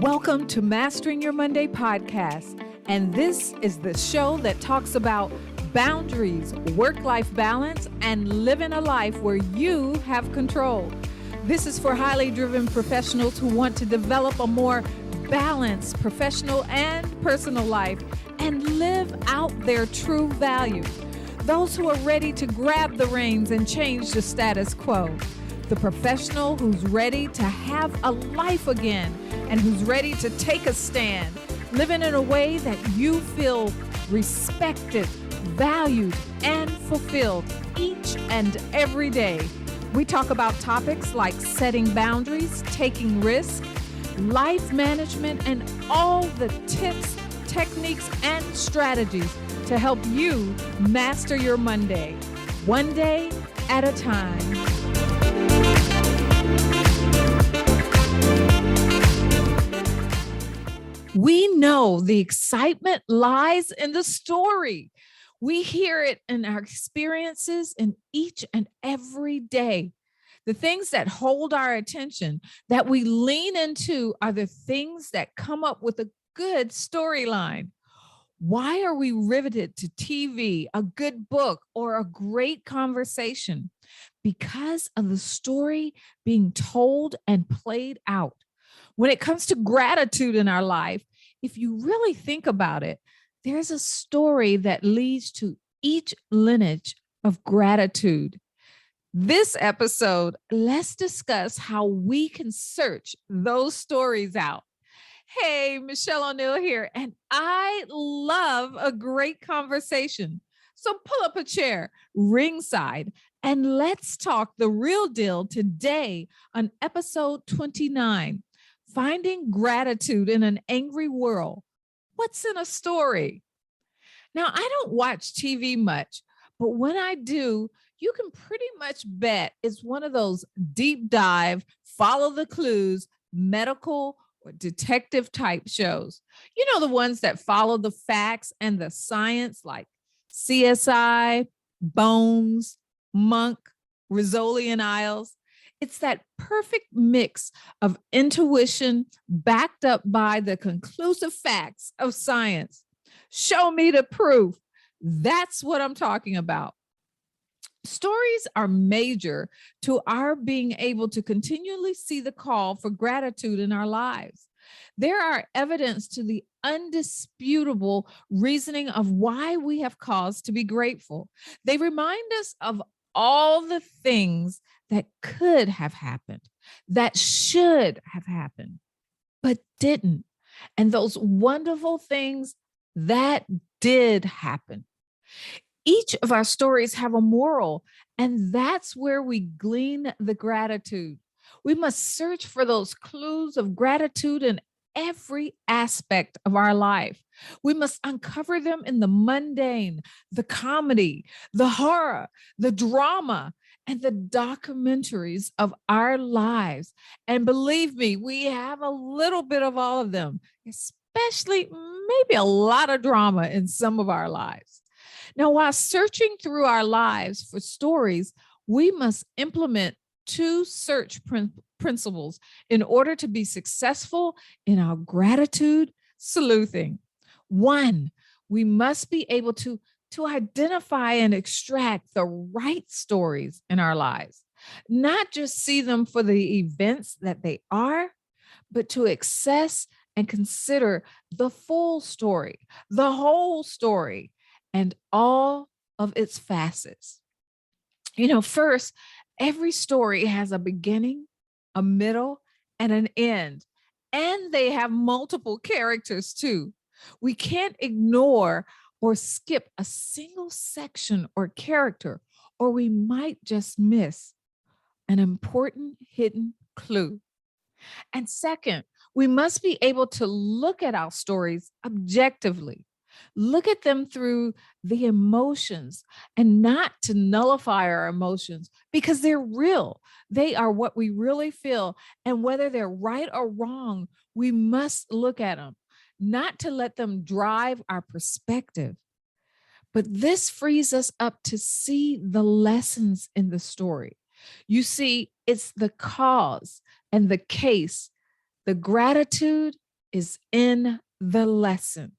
Welcome to Mastering Your Monday podcast, and this is the show that talks about boundaries, work-life balance, and living a life where you have control. This is for highly driven professionals who want to develop a more balanced professional and personal life and live out their true values. Those who are ready to grab the reins and change the status quo. The professional who's ready to have a life again and who's ready to take a stand, living in a way that you feel respected, valued, and fulfilled each and every day. We talk about topics like setting boundaries, taking risks, life management, and all the tips, techniques, and strategies to help you master your Monday, one day at a time. We know the excitement lies in the story. We hear it in our experiences in each and every day. The things that hold our attention, that we lean into, are the things that come up with a good storyline. Why are we riveted to TV, a good book, or a great conversation? Because of the story being told and played out. When it comes to gratitude in our life, if you really think about it, there's a story that leads to each lineage of gratitude. This episode, let's discuss how we can search those stories out. Hey, Michelle O'Neill here, and I love a great conversation. So pull up a chair ringside and let's talk the real deal today on episode 29. Finding gratitude in an angry world. What's in a story? Now, I don't watch TV much, but when I do, you can pretty much bet it's one of those deep dive, follow the clues, medical or detective type shows. You know, the ones that follow the facts and the science like CSI, Bones, Monk, Rizzoli and Isles. It's that perfect mix of intuition backed up by the conclusive facts of science. Show me the proof. That's what I'm talking about. Stories are major to our being able to continually see the call for gratitude in our lives. There are evidence to the undisputable reasoning of why we have cause to be grateful. They remind us of all the things that could have happened, that should have happened, but didn't. And those wonderful things that did happen. Each of our stories have a moral, and that's where we glean the gratitude. We must search for those clues of gratitude in every aspect of our life. We must uncover them in the mundane, the comedy, the horror, the drama, and the documentaries of our lives. And believe me, we have a little bit of all of them, especially maybe a lot of drama in some of our lives. Now, while searching through our lives for stories, we must implement two search principles in order to be successful in our gratitude sleuthing. One, we must be able to identify and extract the right stories in our lives, not just see them for the events that they are, but to access and consider the full story, the whole story, and all of its facets. You know, first, every story has a beginning, a middle, and an end, and they have multiple characters too. We can't ignore or skip a single section or character, or we might just miss an important hidden clue. And second, we must be able to look at our stories objectively, look at them through the emotions and not to nullify our emotions because they're real. They are what we really feel. And whether they're right or wrong, we must look at them, not to let them drive our perspective. But this frees us up to see the lessons in the story. You see, it's the cause and the case, the gratitude is in the lesson.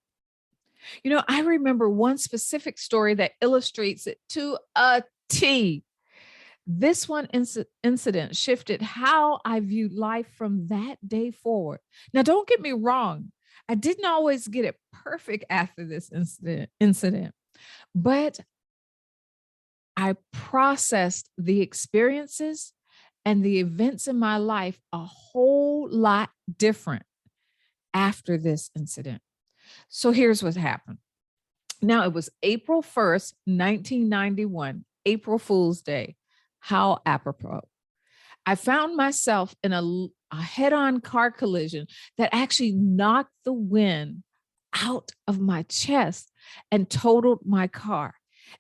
I remember one specific story that illustrates it to a T. This one incident shifted how I viewed life from that day forward. Now, don't get me wrong. I didn't always get it perfect after this incident, but I processed the experiences and the events in my life a whole lot different after this incident. So here's what happened. Now, it was April 1st, 1991, April Fool's Day. How apropos. I found myself in a head-on car collision that actually knocked the wind out of my chest and totaled my car.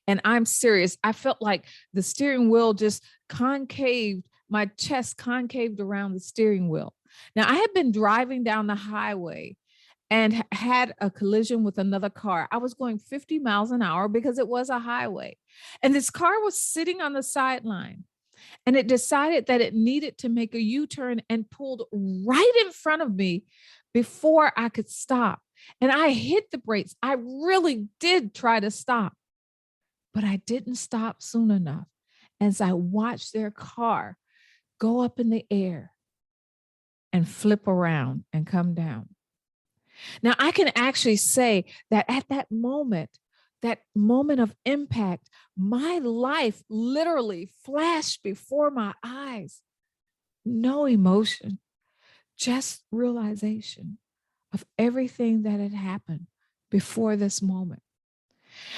And I'm serious. I felt like the steering wheel just concaved, my chest concaved around the steering wheel. Now, I had been driving down the highway and had a collision with another car. I was going 50 miles an hour because it was a highway. And this car was sitting on the sideline, and it decided that it needed to make a U-turn and pulled right in front of me before I could stop. And I hit the brakes. I really did try to stop, but I didn't stop soon enough as I watched their car go up in the air and flip around and come down. Now, I can actually say that at that moment of impact, my life literally flashed before my eyes. No emotion, just realization of everything that had happened before this moment.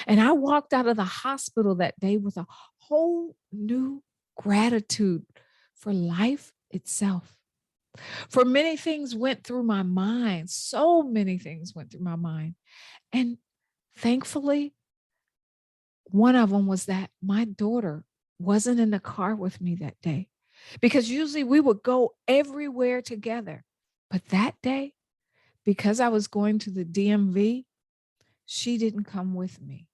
And I walked out of the hospital that day with a whole new gratitude for life itself. For many things went through my mind. So many things went through my mind. And thankfully, one of them was that my daughter wasn't in the car with me that day, because usually we would go everywhere together. But that day, because I was going to the DMV, she didn't come with me.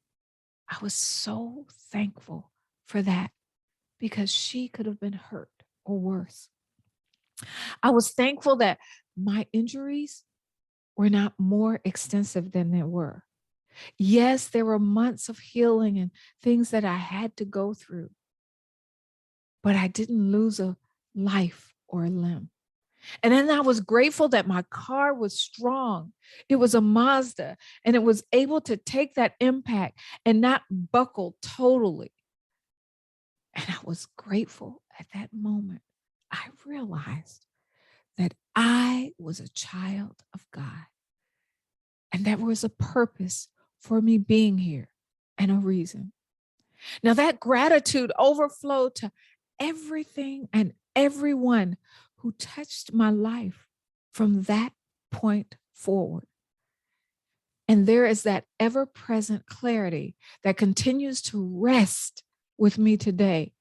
I was so thankful for that, because she could have been hurt or worse. I was thankful that my injuries were not more extensive than they were. Yes, there were months of healing and things that I had to go through, but I didn't lose a life or a limb. And then I was grateful that my car was strong. It was a Mazda, and it was able to take that impact and not buckle totally. And I was grateful at that moment. I realized that I was a child of God, and there was a purpose for me being here and a reason. Now, that gratitude overflowed to everything and everyone who touched my life from that point forward. And there is that ever-present clarity that continues to rest with me today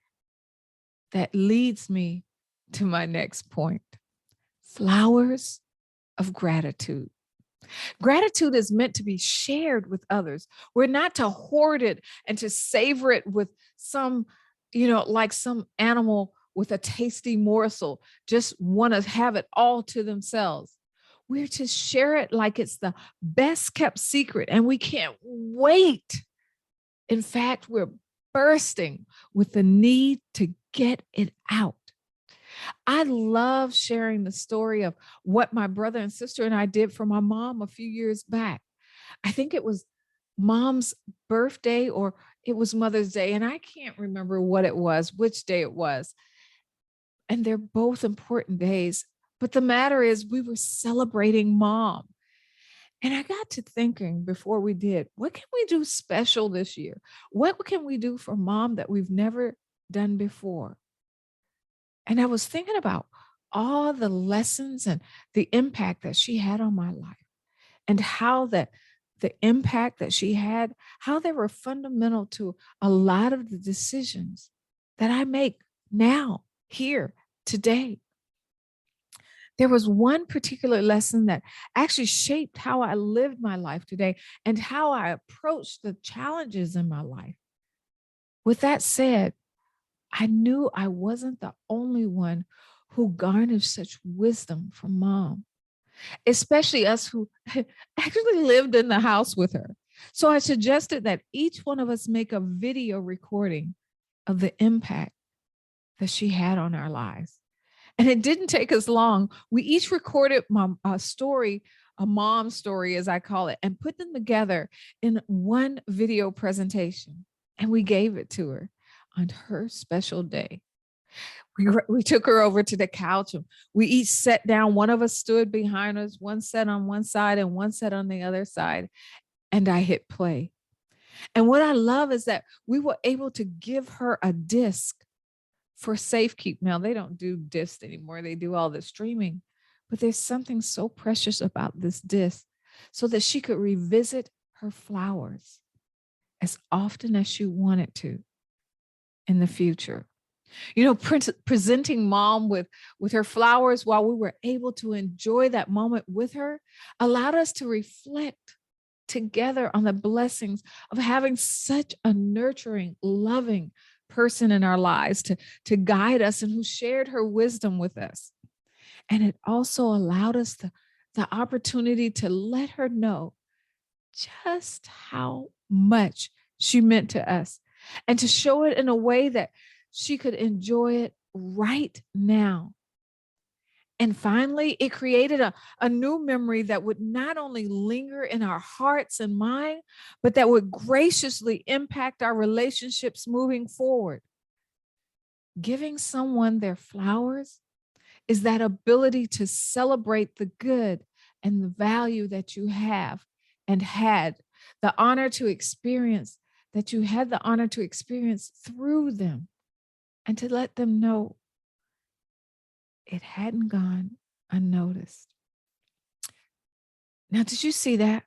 that leads me to my next point. Flowers of gratitude. Gratitude is meant to be shared with others. We're not to hoard it and to savor it with some, like some animal with a tasty morsel, just want to have it all to themselves. We're to share it like it's the best kept secret, and we can't wait. In fact, we're bursting with the need to get it out. I love sharing the story of what my brother and sister and I did for my mom a few years back. I think it was mom's birthday or it was Mother's Day, and I can't remember what it was, which day it was. And they're both important days. But the matter is, we were celebrating mom. And I got to thinking before we did, what can we do special this year? What can we do for mom that we've never done before? And I was thinking about all the lessons and the impact that she had on my life, and how that the impact that she had, how they were fundamental to a lot of the decisions that I make now, here, today. There was one particular lesson that actually shaped how I lived my life today and how I approached the challenges in my life. With that said, I knew I wasn't the only one who garnered such wisdom from mom. especially us who actually lived in the house with her. So I suggested that each one of us make a video recording of the impact that she had on our lives. And it didn't take us long. We each recorded a story, a mom story, as I call it, and put them together in one video presentation. And we gave it to her on her special day. We took her over to the couch and we each sat down. One of us stood behind us, one sat on one side and one sat on the other side. And I hit play. And what I love is that we were able to give her a disc for safekeep. Now, they don't do discs anymore. They do all the streaming. But there's something so precious about this disc so that she could revisit her flowers as often as she wanted to in the future. You know, presenting mom with her flowers while we were able to enjoy that moment with her allowed us to reflect together on the blessings of having such a nurturing, loving person in our lives to guide us and who shared her wisdom with us. And it also allowed us the opportunity to let her know just how much she meant to us and to show it in a way that she could enjoy it right now. And finally, it created a new memory that would not only linger in our hearts and mind, but that would graciously impact our relationships moving forward. Giving someone their flowers is that ability to celebrate the good and the value that you have and had the honor to experience, that you had the honor to experience through them, and to let them know it hadn't gone unnoticed. Now, did you see that?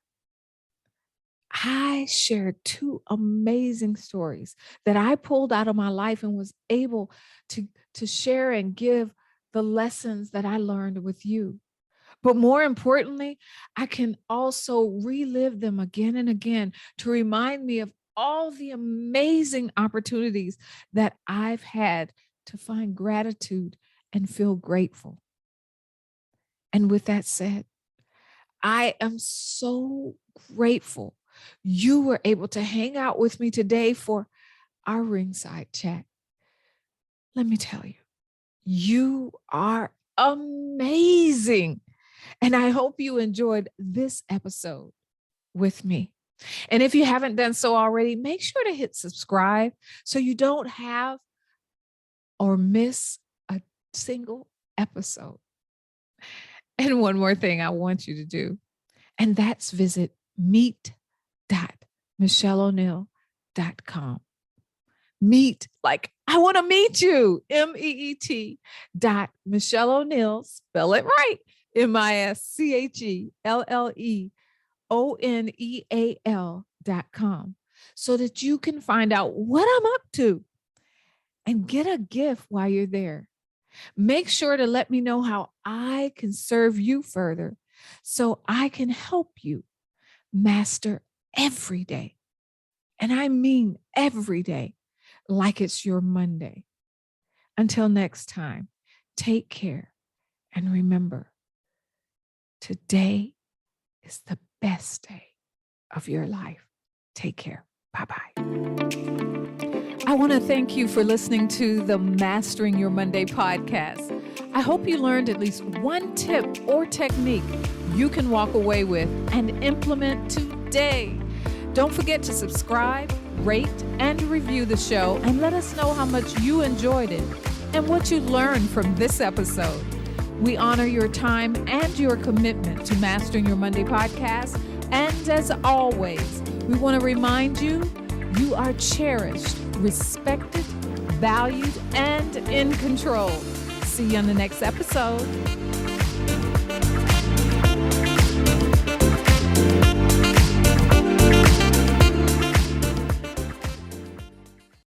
I shared two amazing stories that I pulled out of my life and was able to share and give the lessons that I learned with you. But more importantly, I can also relive them again and again to remind me of all the amazing opportunities that I've had to find gratitude and feel grateful. And with that said, I am so grateful you were able to hang out with me today for our ringside chat. Let me tell you, you are amazing. And I hope you enjoyed this episode with me. And if you haven't done so already, make sure to hit subscribe so you don't have or miss a single episode. And one more thing I want you to do, and that's visit meet.michelleoneil.com. Meet, like I want to meet you, MEET.MichelleOneil, spell it right, MISCHELLEONEAL.com, so that you can find out what I'm up to and get a gift while you're there. Make sure to let me know how I can serve you further so I can help you master every day. And I mean every day, like it's your Monday. Until next time, take care and remember, today is the best day of your life. Take care. Bye-bye. I want to thank you for listening to the Mastering Your Monday podcast. I hope you learned at least one tip or technique you can walk away with and implement today. Don't forget to subscribe, rate, and review the show, and let us know how much you enjoyed it and what you learned from this episode. We honor your time and your commitment to Mastering Your Monday podcast. And as always, we want to remind you, you are cherished, respected, valued, and in control. See you on the next episode.